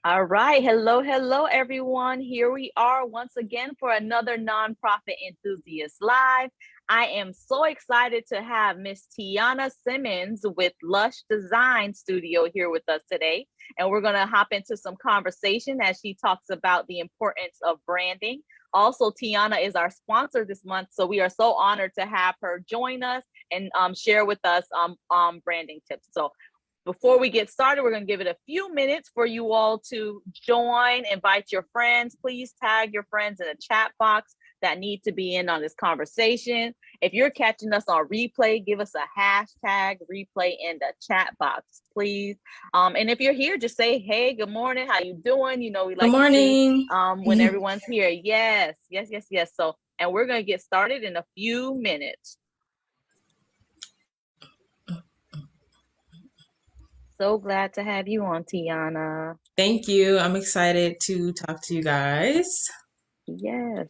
All right. Hello, hello, everyone. Here we are once again for another Nonprofit Enthusiast Live. I am so excited to have Miss Tiana Simmons with Lush Design Studio here with us today. And we're going to hop into some conversation as she talks about the importance of branding. Also, Tiana is our sponsor this month, so we are so honored to have her join us and share with us branding tips. So before we get started, we're going to give it a few minutes for you all to join, invite your friends. Please tag your friends in the chat box that need to be in on this conversation. If you're catching us on replay, give us a hashtag replay in the chat box, please. And if you're here, just say, hey, good morning. How you doing? You know, we Good like to see morning. when everyone's here. Yes, yes, yes, yes. So, and we're going to get started in a few minutes. So glad to have you on, Tiana. Thank you. I'm excited to talk to you guys. Yes.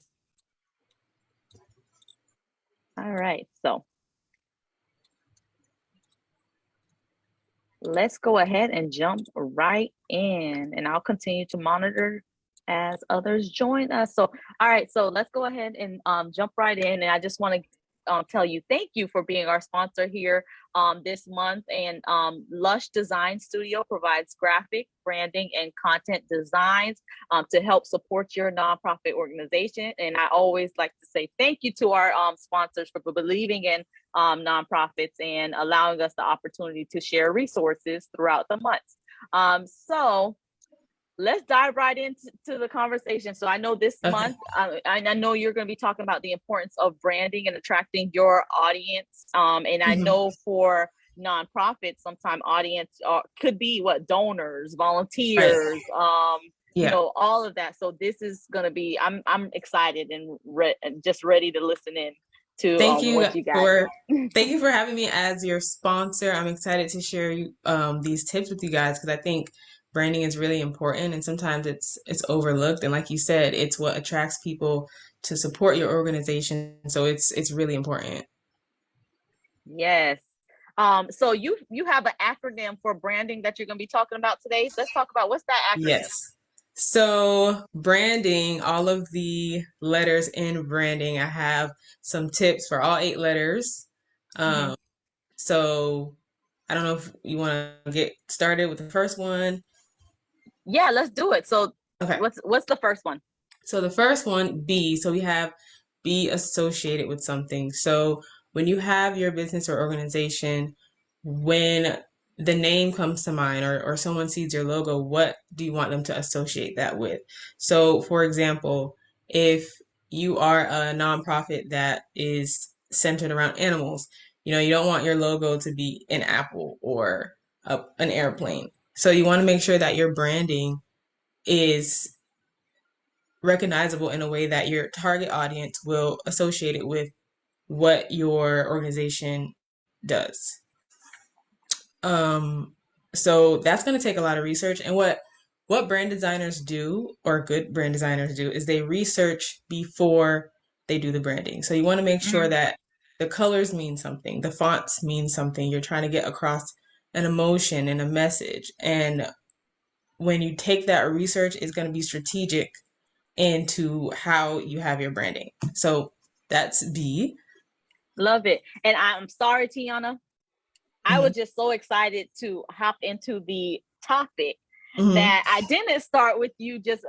All right. So let's go ahead and jump right in, and I'll continue to monitor as others join us. So, all right. So let's go ahead and jump right in. And I just want to tell you thank you for being our sponsor here this month. And Lush Design Studio provides graphic, branding, and content designs to help support your nonprofit organization. And I always like to say thank you to our sponsors for believing in nonprofits and allowing us the opportunity to share resources throughout the months. So let's dive right into the conversation. So I know this month, I know you're going to be talking about the importance of branding and attracting your audience. And I know for nonprofits, sometimes audience could be donors, volunteers, you know, all of that. So this is going to be, I'm excited and just ready to listen in to what you got. Thank you for having me as your sponsor. I'm excited to share these tips with you guys because I think branding is really important and sometimes it's overlooked. And like you said, it's what attracts people to support your organization. So it's really important. Yes. So you have an acronym for branding that you're going to be talking about today. Let's talk about what's that acronym. Yes. So branding, all of the letters in branding, I have some tips for all 8 letters. So I don't know if you want to get started with the first one. Yeah, let's do it. So Okay. what's the first one? So the first one, B. So we have be associated with something. So when you have your business or organization, when the name comes to mind or someone sees your logo, what do you want them to associate that with? So for example, if you are a nonprofit that is centered around animals, you don't want your logo to be an apple or an airplane. So you want to make sure that your branding is recognizable in a way that your target audience will associate it with what your organization does. So that's going to take a lot of research. And what brand designers do, or good brand designers do, is they research before they do the branding. So you want to make sure that the colors mean something, the fonts mean something. You're trying to get across an emotion and a message. And when you take that research, it's going to be strategic into how you have your branding. So that's B. Love it. And I'm sorry, Tiana. I was just so excited to hop into the topic that I didn't start with you just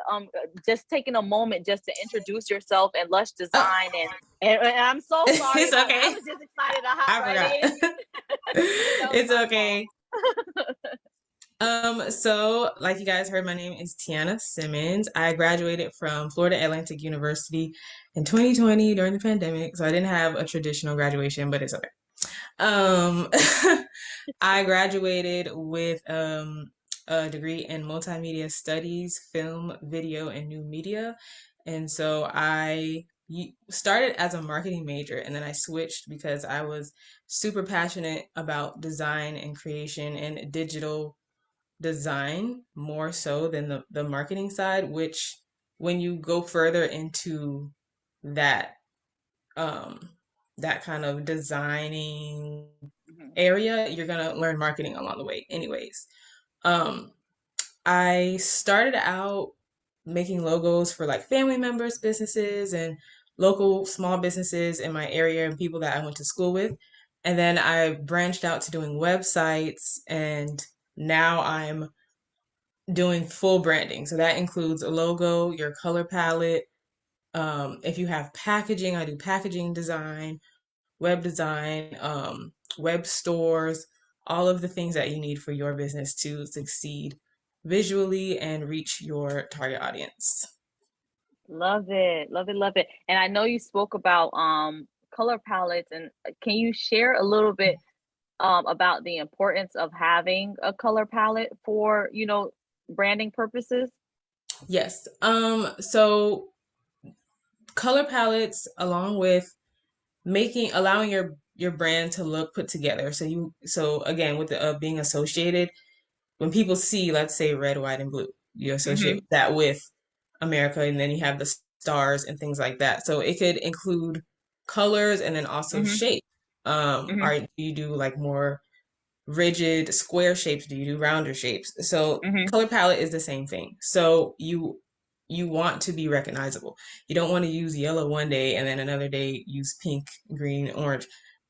taking a moment just to introduce yourself and Lush Design and I'm so sorry. It's okay. I was just excited to hop right in. It's okay. So like you guys heard, my name is Tiana Simmons. I graduated from Florida Atlantic University in 2020 during the pandemic, so I didn't have a traditional graduation, but it's okay. I graduated with a degree in multimedia studies, film, video, and new media. And so I started as a marketing major and then I switched because I was super passionate about design and creation and digital design more so than the marketing side, which when you go further into that that kind of designing area, you're gonna learn marketing along the way anyways. I started out making logos for like family members, businesses, and local small businesses in my area and people that I went to school with. And then I branched out to doing websites, and now I'm doing full branding. So that includes a logo, your color palette. If you have packaging, I do packaging design, web stores, all of the things that you need for your business to succeed visually and reach your target audience. Love it. Love it. Love it. And I know you spoke about color palettes, and can you share a little bit about the importance of having a color palette for, branding purposes? Yes. So color palettes, along with allowing your brand to look put together. So again, with being associated, when people see, let's say, red, white, and blue, you associate Mm-hmm. that with America, and then you have the stars and things like that. So it could include colors and then also Mm-hmm. shape. Mm-hmm. Do you do like more rigid square shapes? Do you do rounder shapes? So Mm-hmm. color palette is the same thing. So you want to be recognizable. You don't want to use yellow one day and then another day use pink, green, orange.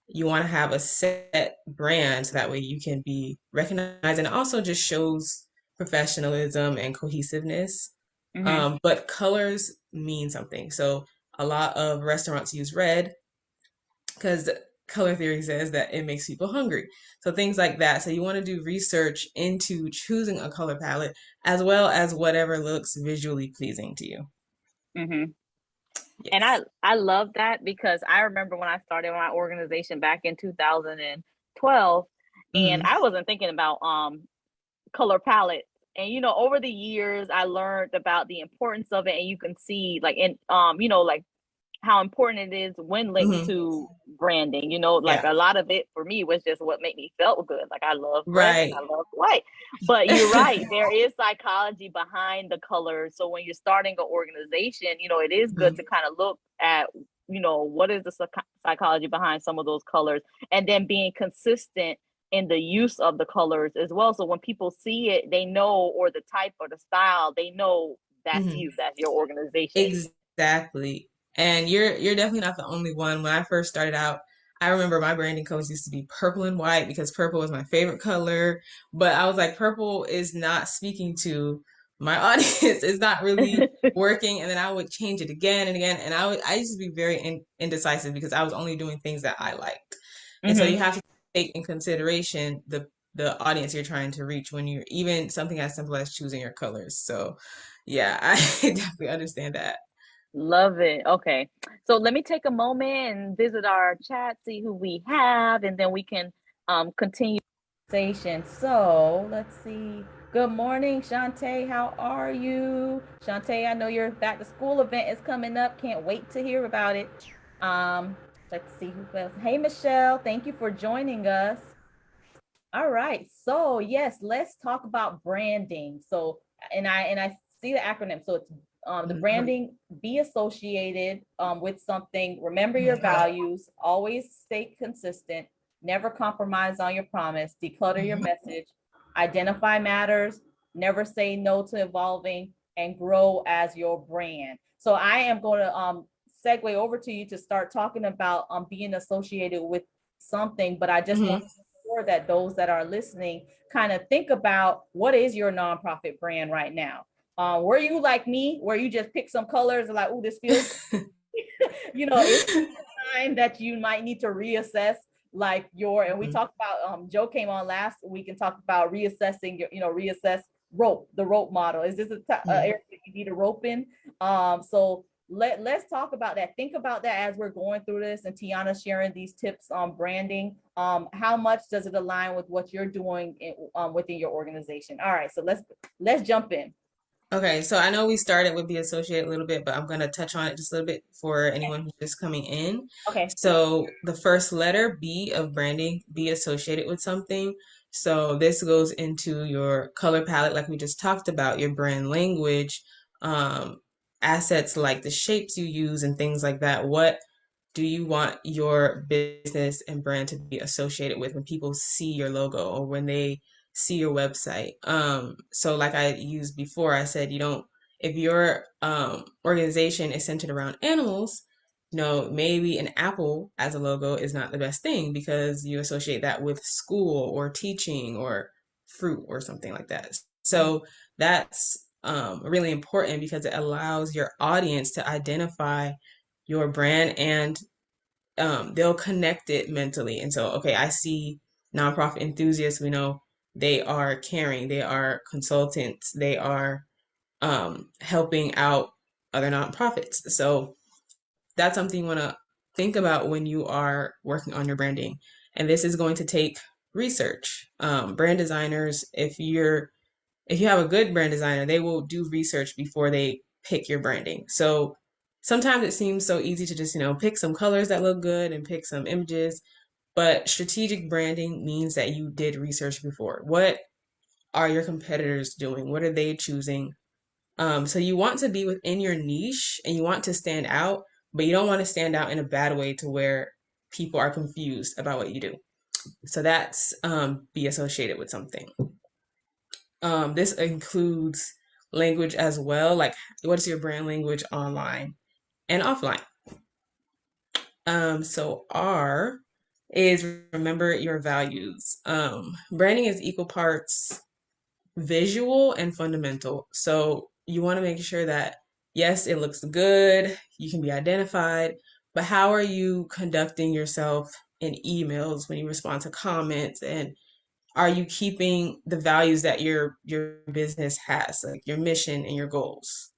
You want to have a set brand so that way you can be recognized, and it also just shows professionalism and cohesiveness. Mm-hmm. But colors mean something. So a lot of restaurants use red because color theory says that it makes people hungry. So things like that. So you want to do research into choosing a color palette as well as whatever looks visually pleasing to you. Mm-hmm. And Yes. I love that because I remember when I started my organization back in 2012, and Hmm. I wasn't thinking about color palette. And over the years, I learned about the importance of it, and you can see like in like how important it is when linked Hmm. to branding. Like Yeah. a lot of it for me was just what made me felt good. Like I love red and Right. I love white. But you're right, there is psychology behind the colors. So when you're starting an organization, it is good Mhm. to kind of look at what is the psychology behind some of those colors, and then being consistent in the use of the colors as well. So when people see it, they know, or the type or the style, they know that's Hmm. you, that's your organization. Exactly. And you're definitely not the only one. When I first started out, I remember my branding colors used to be purple and white because purple was my favorite color. But I was like, purple is not speaking to my audience. It's not really working. And then I would change it again and again. And I used to be very indecisive because I was only doing things that I liked. And so Hmm. you have to take in consideration the audience you're trying to reach when you're even something as simple as choosing your colors. So yeah, I definitely understand that. Love it. Okay. So let me take a moment and visit our chat, see who we have, and then we can continue conversation. So let's see. Good morning, Shantae. How are you? Shantae, I know your back to school event is coming up. Can't wait to hear about it. Um, let's see who else. Hey, Michelle, thank you for joining us. All right. So yes, let's talk about branding. So and I see the acronym. So it's the Mhm. branding, be associated with something. Remember your Mhm. values. Always stay consistent. Never compromise on your promise. Declutter your Mhm. message. Identify matters. Never say no to evolving, and grow as your brand. So I am going to segue over to you to start talking about being associated with something. But I just want Mhm. sure that those that are listening kind of think about what is your nonprofit brand right now. Were you like me, where you just pick some colors and like, oh, this feels, it's time that you might need to reassess like and we Mhm. talked about, Joe came on last week and talked about reassessing your, reassess the rope model. Is this area Mhm. that you need a rope in? So let's talk about that. Think about that as we're going through this, and Tiana sharing these tips on branding. How much does it align with what you're doing within your organization? All right, so let's jump in. Okay, so I know we started with the associate a little bit, but I'm going to touch on it just a little bit for anyone who's just coming in. Okay. So the first letter, B of branding, be associated with something. So this goes into your color palette, like we just talked about, your brand language, um, assets like the shapes you use and things like that. What do you want your business and brand to be associated with when people see your logo or when they see your website. So like I used before, I said you don't, if your organization is centered around animals, maybe an apple as a logo is not the best thing because you associate that with school or teaching or fruit or something like that. Mhm. So that's really important because it allows your audience to identify your brand, and they'll connect it mentally. And so, okay, I see nonprofit enthusiasts. We know they are caring, they are consultants, they are helping out other nonprofits. So that's something you want to think about when you are working on your branding. And this is going to take research. Brand designers, if you have a good brand designer, they will do research before they pick your branding. So sometimes it seems so easy to just, pick some colors that look good and pick some images, but strategic branding means that you did research before. What are your competitors doing? What are they choosing? So you want to be within your niche and you want to stand out, but you don't want to stand out in a bad way to where people are confused about what you do. So that's be associated with something. This includes language as well, like what is your brand language online and offline. So R is remember your values. Branding is equal parts visual and fundamental. So you want to make sure that, yes, it looks good, you can be identified, but how are you conducting yourself in emails when you respond to comments, and are you keeping the values that your business has, like your mission and your goals?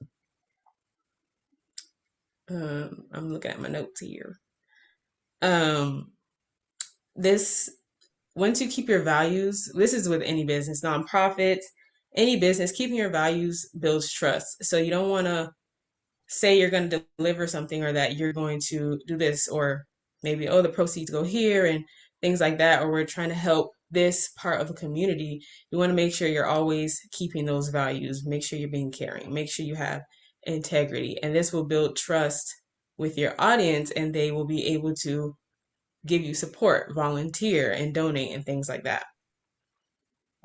I'm looking at my notes here. Um, this Once you keep your values, this is with any business, nonprofits, any business, keeping your values builds trust. So you don't want to say you're going to deliver something or that you're going to do this, or maybe, oh, the proceeds go here and things like that, or we're trying to help this part of the community. You want to make sure you're always keeping those values, make sure you're being caring, make sure you have integrity, and this will build trust with your audience, and they will be able to give you support, volunteer, and donate and things like that.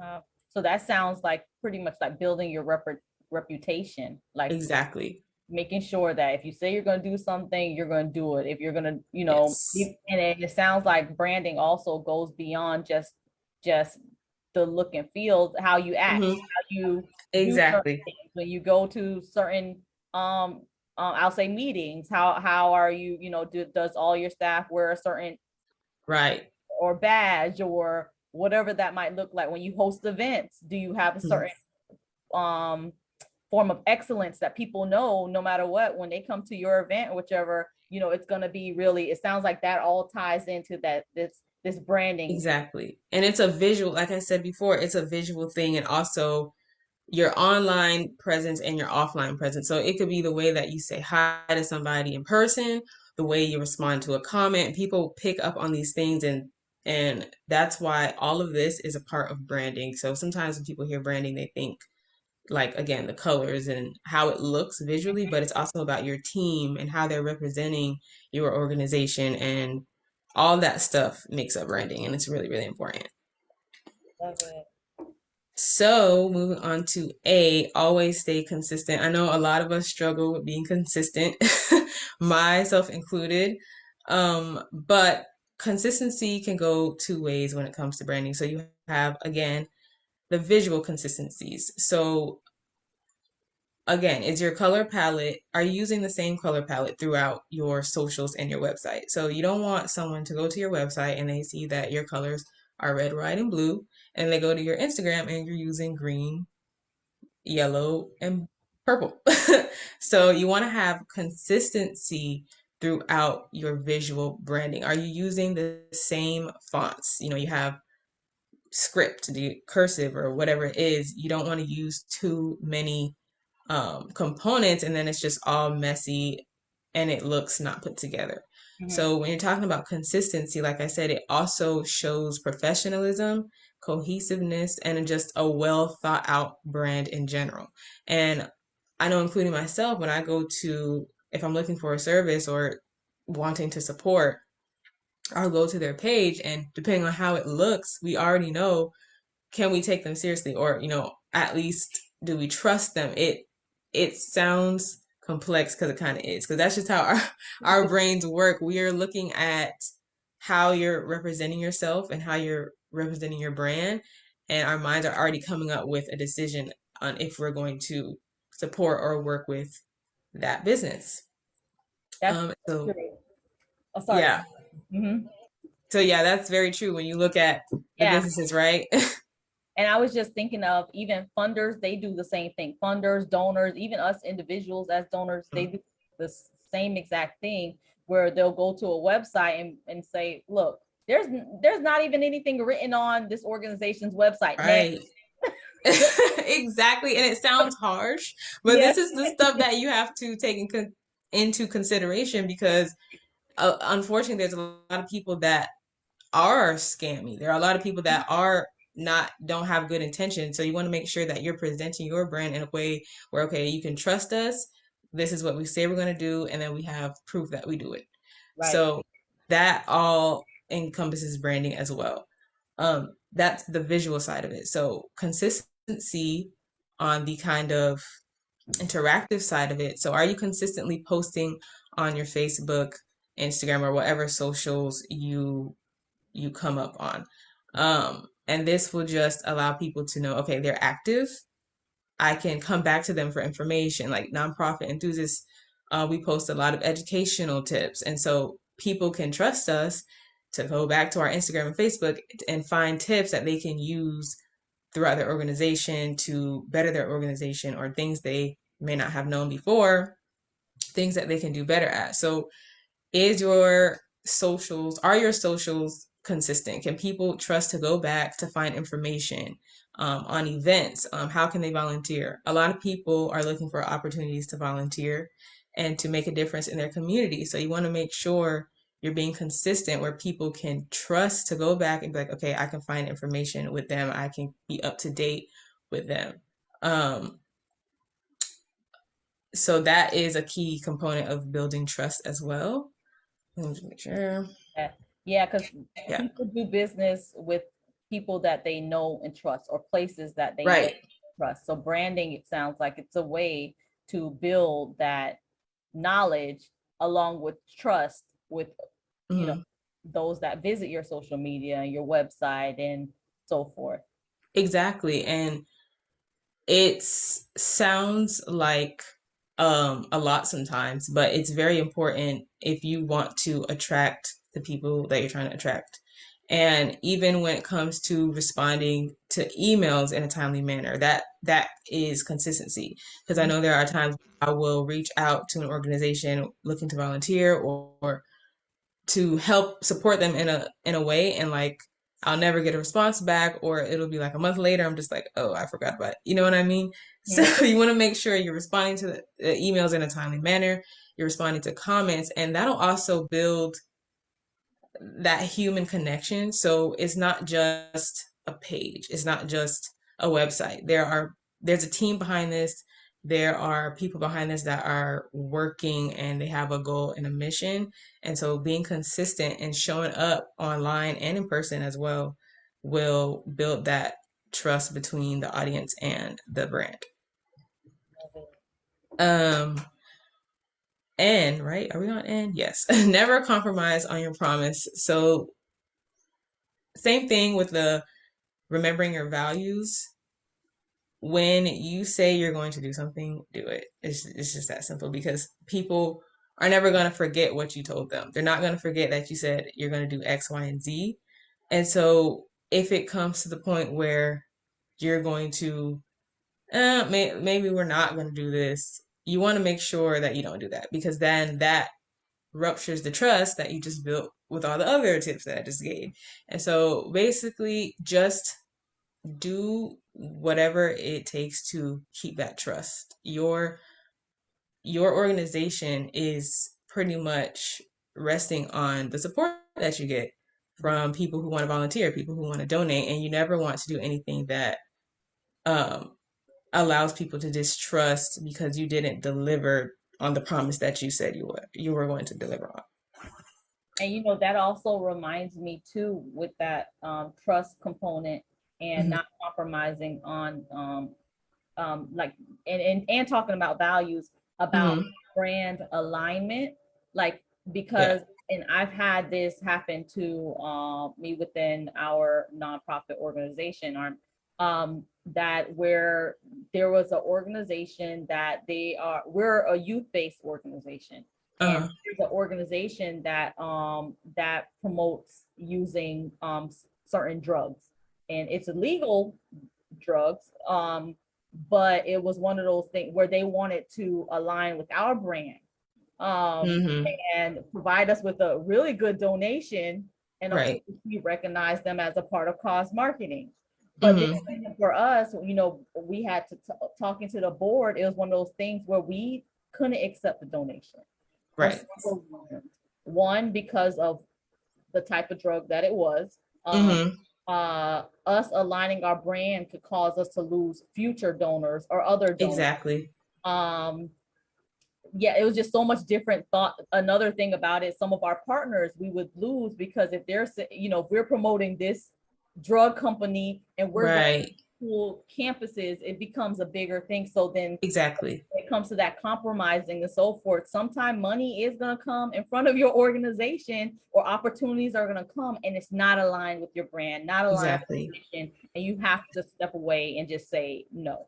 Uh, so that sounds like pretty much like building your reputation, like Exactly. making sure that if you say you're going to do something, you're going to do it. If you're going to, Yes. and it sounds like branding also goes beyond just the look and feel, how you act, Hmm. how you do certain Exactly. things when you go to certain um I'll say meetings. How are you? Does all your staff wear a certain Right. or badge or whatever that might look like when you host events? Do you have a certain Yes. um form of excellence that people know no matter what when they come to your event or whichever, it's going to be really, it sounds like that all ties into that this branding. Exactly. And it's a visual, like I said before, it's a visual thing, and also your online presence and your offline presence. So it could be the way that you say hi to somebody in person, the way you respond to a comment. People pick up on these things, and that's why all of this is a part of branding. So sometimes when people hear branding, they think like, again, the colors and how it looks visually, but it's also about your team and how they're representing your organization, and all that stuff makes up branding, and it's really, really important. Love it. So, moving on to A, always stay consistent. I know a lot of us struggle with being consistent, myself included. But consistency can go two ways when it comes to branding. So, you have, again, the visual consistencies. So, again, is your color palette, are you using the same color palette throughout your socials and your website? So you don't want someone to go to your website and they see that your colors are red, white, and blue, and they go to your Instagram and you're using green, yellow, and purple. So you want to have consistency throughout your visual branding. Are you using the same fonts? You have script, the cursive, or whatever it is. You don't want to use too many components, and then it's just all messy and it looks not put together. Mhm. So when you're talking about consistency, like I said, it also shows professionalism, cohesiveness, and just a well thought out brand in general. And I know, including myself, when I go to, if I'm looking for a service or wanting to support, I'll go to their page, and depending on how it looks, we already know can we take them seriously, or at least do we trust them? It sounds complex because it kind of is, because that's just how our brains work. We are looking at how you're representing yourself and how you're representing your brand, and our minds are already coming up with a decision on if we're going to support or work with that business. That's So true. Oh, sorry. yeah, Hmm. so yeah, that's very true when you look at the Yeah. businesses, right? And I was just thinking of even funders, they do the same thing. Funders, donors, even us individuals as donors, they do the same exact thing where they'll go to a website and say, look, there's not even anything written on this organization's website. Next. Right. Exactly. And it sounds harsh, but Yeah. this is the stuff that you have to take into consideration, because unfortunately, there's a lot of people that are scammy. There are a lot of people that are not don't have good intentions. So you want to make sure that you're presenting your brand in a way where, okay, you can trust us. This is what we say we're going to do, and then we have proof that we do it. Right. So that all encompasses branding as well. That's the visual side of it. So consistency on the kind of interactive side of it. So are you consistently posting on your Facebook, Instagram, or whatever socials you come up on? And this will just allow people to know, okay, they're active. I can come back to them for information. Like nonprofit enthusiasts, we post a lot of educational tips. And so people can trust us to go back to our Instagram and Facebook and find tips that they can use throughout their organization to better their organization, or things they may not have known before, things that they can do better at. So are your socials consistent? Can people trust to go back to find information on events? How can they volunteer? A lot of people are looking for opportunities to volunteer and to make a difference in their community. So you want to make sure you're being consistent where people can trust to go back and be like, okay, I can find information with them. I can be up to date with them. Um, so that is a key component of building trust as well. Let me just make sure. Yeah. Yeah, because Yeah. people do business with people that they know and trust, or places that they know Right. and trust. So branding, it sounds like it's a way to build that knowledge along with trust with, you know, Hmm. those that visit your social media and your website and so forth. Exactly. And it sounds like a lot sometimes, but it's very important if you want to attract the people that you're trying to attract. And even when it comes to responding to emails in a timely manner, that is consistency. Because I know there are times I will reach out to an organization looking to volunteer, or to help support them in a way, and like I'll never get a response back, or it'll be like a month later, I'm just like, oh, I forgot about it. You know what I mean? So Mhm. you want to make sure you're responding to the emails in a timely manner, you're responding to comments, and that'll also build that human connection. So it's not just a page, it's not just a website. There's a team behind this. There are people behind this that are working, and they have a goal and a mission. And so being consistent and showing up online and in person as well will build that trust between the audience and the brand. Um, and right, are we on end? Yes. Never compromise on your promise. So same thing with the remembering your values. When you say you're going to do something, do it. It's just that simple, because people are never going to forget what you told them. They're not going to forget that you said you're going to do X, Y, and Z. And so if it comes to the point where you're going to, maybe we're not going to do this, you want to make sure that you don't do that, because then that ruptures the trust that you just built with all the other tips that I just gave. And so basically, just do whatever it takes to keep that trust. Your organization is pretty much resting on the support that you get from people who want to volunteer, people who want to donate, and you never want to do anything that um, allows people to distrust because you didn't deliver on the promise that you said you were going to deliver on. And that also reminds me too, with that trust component. and Mhm. not compromising on like and talking about values, about Mhm. brand alignment, like Yeah. because and I've had this happen to me within our nonprofit organization, or that where there was an organization that we're a youth-based organization, and Uh-huh. there's an organization that that promotes using certain drugs, and it's illegal drugs. But it was one of those things where they wanted to align with our brand, um, Mhm. and provide us with a really good donation. And of Right. course, we recognize them as a part of cause marketing. But then Mhm. for us, we had to talking to the board. It was one of those things where we couldn't accept the donation for Right. several reasons. One, because of the type of drug that it was. Mhm. Us aligning our brand could cause us to lose future donors or other donors. Exactly. Um, yeah, it was just so much different thought. Another thing about it, some of our partners we would lose because if if we're promoting this drug company and we're going Right. to school campuses, it becomes a bigger thing. So then Exactly. when it comes to that compromising and so forth, sometime money is going to come in front of your organization, or opportunities are going to come, and it's not aligned with your brand, not aligned with Exactly. your mission, and you have to step away and just say no.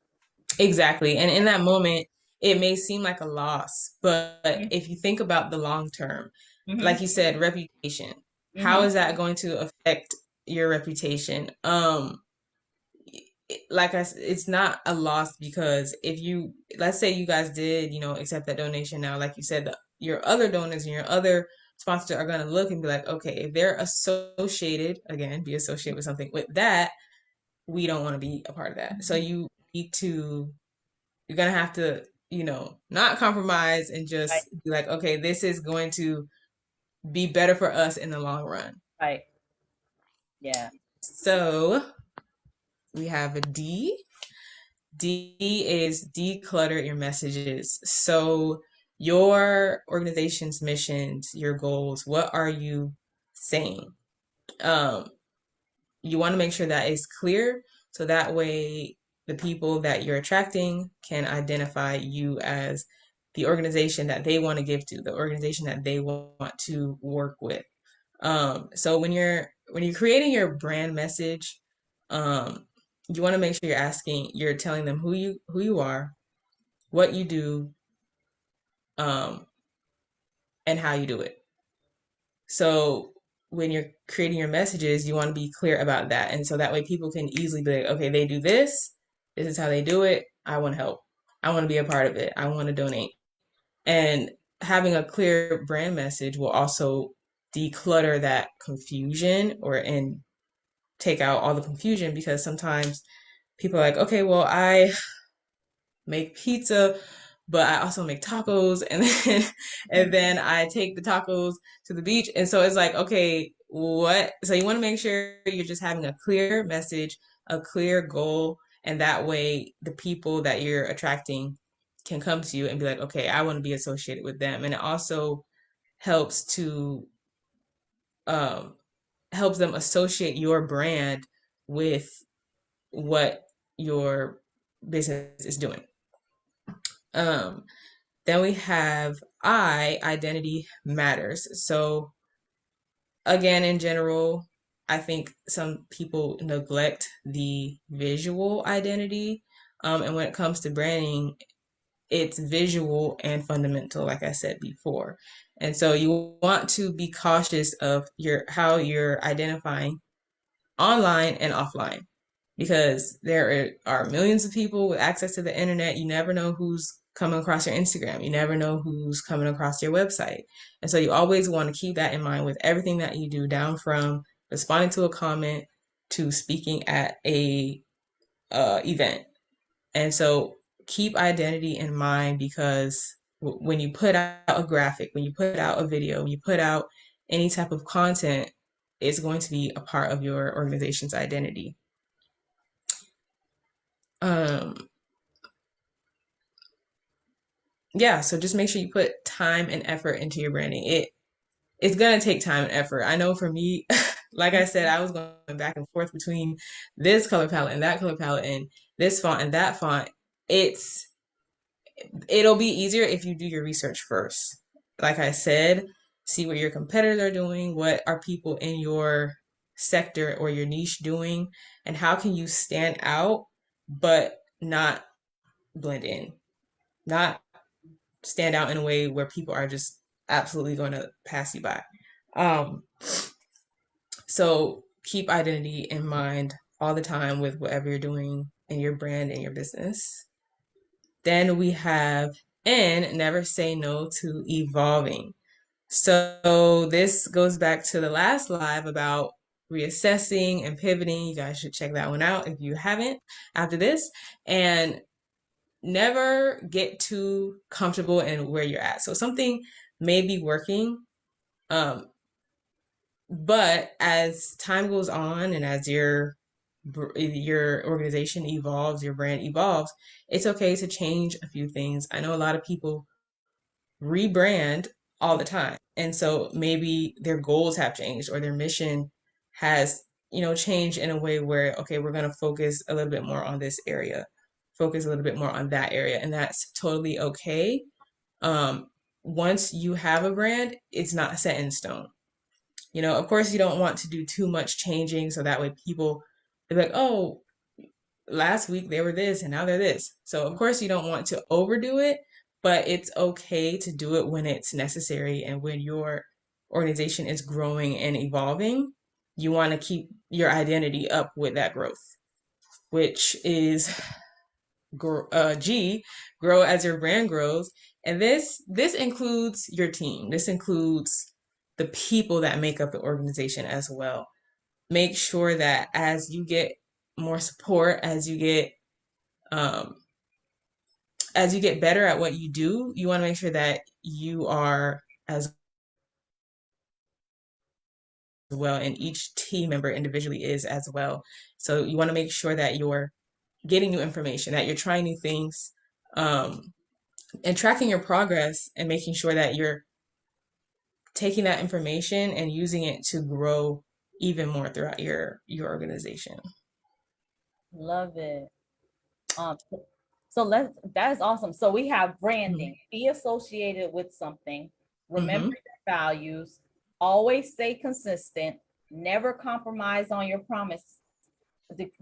Exactly. And in that moment, it may seem like a loss, but Mm-hmm. if you think about the long term, Mm-hmm. like you said, reputation, how Mm-hmm. is that going to affect your reputation? Like it's not a loss because if you, let's say you guys did, accept that donation now, like you said, your other donors and your other sponsors are going to look and be like, okay, if they're associated, again, be associated with something with that, we don't want to be a part of that. So you need to you're gonna have to, not compromise and Right. just be like, okay, this is going to be better for us in the long run. Right. Yeah. So we have a D. D is declutter your messages. So your organization's missions, your goals, what are you saying? Um, you want to make sure that is clear so that way the people that you're attracting can identify you as the organization that they want to give to, the organization that they want to work with. So when you're creating your brand message, um, you want to make sure you're telling them who you are, what you do, um, and how you do it. So when you're creating your messages, you want to be clear about that. And so that way people can easily be like, okay, they do this. This is how they do it. I want to help. I want to be a part of it. I want to donate. And having a clear brand message will also declutter that confusion and take out all the confusion because sometimes people are like, okay, well, I make pizza, but I also make tacos and then I take the tacos to the beach. And so it's like, okay, what? So you want to make sure you're just having a clear message, a clear goal, and that way the people that you're attracting can come to you and be like, okay, I want to be associated with them. And it also helps to um helps them associate your brand with what your business is doing. Um, Then we have identity matters. So again, in general, I think some people neglect the visual identity. And when it comes to branding, it's visual and fundamental, like I said before. And so you want to be cautious of how you're identifying online and offline because there are millions of people with access to the internet. You never know who's coming across your Instagram. You never know who's coming across your website. And so you always want to keep that in mind with everything that you do, down from responding to a comment to speaking at a event. And so keep identity in mind because when you put out a graphic, when you put out a video, when you put out any type of content, it's going to be a part of your organization's identity. Um, yeah, so just make sure you put time and effort into your branding. It's gonna take time and effort. I know for me, Like I said, I was going back and forth between this color palette and that color palette and this font and that font. It's it'll be easier if you do your research first. Like I said, see what your competitors are doing, what are people in your sector or your niche doing, and how can you stand out but not blend in, not stand out in a way where people are just absolutely going to pass you by. Um, so keep identity in mind all the time with whatever you're doing in your brand and your business. Then we have N, never say no to evolving. So this goes back to the last live about reassessing and pivoting. You guys should check that one out if you haven't after this. And never get too comfortable in where you're at. So something may be working, um, but as time goes on and as your organization evolves, your brand evolves, it's okay to change a few things. I know a lot of people rebrand all the time. And so maybe their goals have changed or their mission has, changed in a way where, okay, we're going to focus a little bit more on this area, focus a little bit more on that area. And that's totally okay. Um, Once you have a brand, it's not set in stone. Of course, you don't want to do too much changing so that way people, they're like, oh, last week they were this and now they're this. So of course you don't want to overdo it, but it's okay to do it when it's necessary and when your organization is growing and evolving. You want to keep your identity up with that growth, which is G, grow as your brand grows. And this includes your team. This includes the people that make up the organization as well. Make sure that as you get more support, um, as you get better at what you do, you want to make sure that you are as well, and each team member individually is as well. So you want to make sure that you're getting new information, that you're trying new things, um, and tracking your progress and making sure that you're taking that information and using it to grow even more throughout your organization. Love it. Um, so that is awesome. So we have Mm-hmm. branding, be associated with something, remember Mm-hmm. your values, always stay consistent, never compromise on your promise,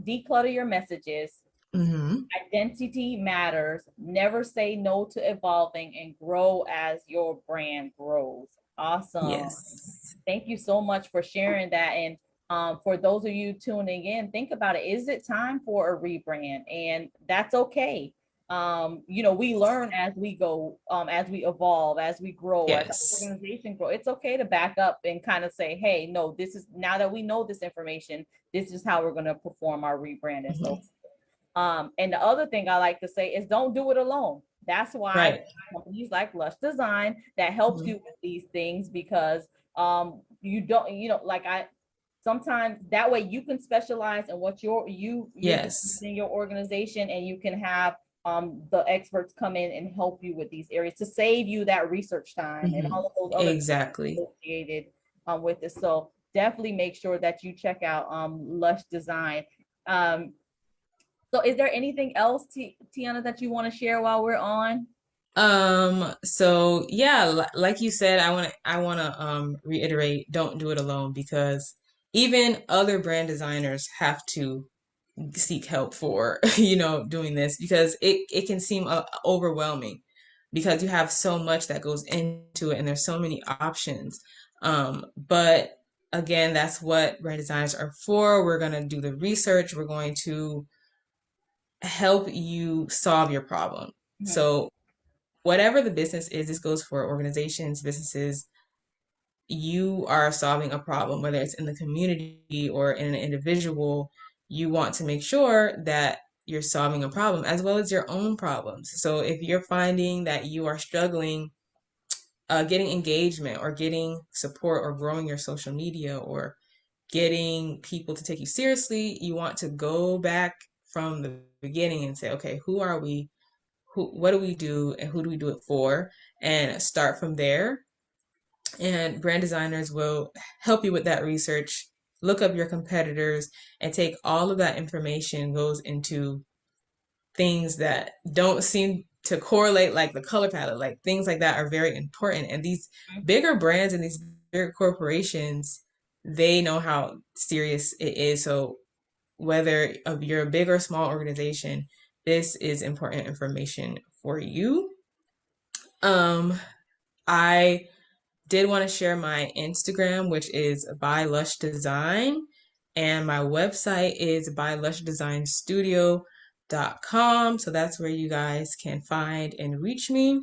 declutter your messages, Mm-hmm. identity matters, never say no to evolving, and grow as your brand grows. Awesome. Yes. Thank you so much for sharing that. And for those of you tuning in, think about it. Is it time for a rebrand? And that's okay. We learn as we go, as we evolve, as we grow, as our Yes. organization grow. It's okay to back up and kind of say, hey, no, this is now that we know this information, this is how we're going to perform our rebrand and so. Mm-hmm. And the other thing I like to say is don't do it alone. That's why Right. companies like Lush Design that helps Mm-hmm. you with these things because you don't, like I sometimes that way you can specialize in what you're doing Yes. in your organization and you can have the experts come in and help you with these areas to save you that research time and Mm-hmm. all of those other Exactly. associated with this. So definitely make sure that you check out Lush Design. Um, so is there anything else, Tiana, that you want to share while we're on? So yeah, like you said, I want to reiterate, don't do it alone because even other brand designers have to seek help for, doing this because it can seem overwhelming because you have so much that goes into it and there's so many options. But again, that's what brand designers are for. We're going to do the research. We're going to help you solve your problem. Mhm. So whatever the business is, this goes for organizations, businesses, you are solving a problem, whether it's in the community or in an individual, you want to make sure that you're solving a problem as well as your own problems. So if you're finding that you are struggling getting engagement or getting support or growing your social media or getting people to take you seriously, you want to go back from the beginning and say, okay, who are we? What do we do and who do we do it for? And start from there. And brand designers will help you with that research look up your competitors, and take all of that information goes into things that don't seem to correlate, like the color palette, like things like that are very important. And these bigger brands and these bigger corporations, they know how serious it is. So whether you're a big or small organization, this is important information for you. I did want to share my Instagram, which is by Lush Design, and my website is bylushdesignstudio.com. So that's where you guys can find and reach me.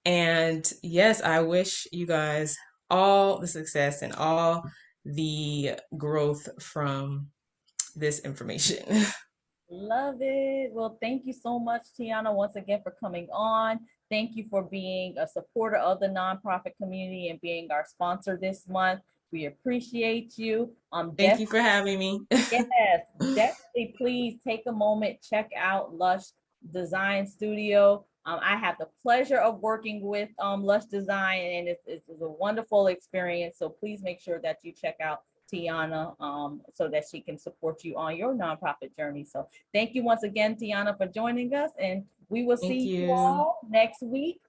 And yes, I wish you guys all the success and all the growth from this information. Love it. Well, thank you so much, Tiana, once again for coming on. Thank you for being a supporter of the nonprofit community and being our sponsor this month. We appreciate you. Thank you for having me. Yes, definitely. Please take a moment, check out Lush Design Studio. I have the pleasure of working with Lush Design, and it's a wonderful experience. So please make sure that you check out Tiana so that she can support you on your nonprofit journey. So thank you once again, Tiana, for joining us, and we will Thank see you you. all next week.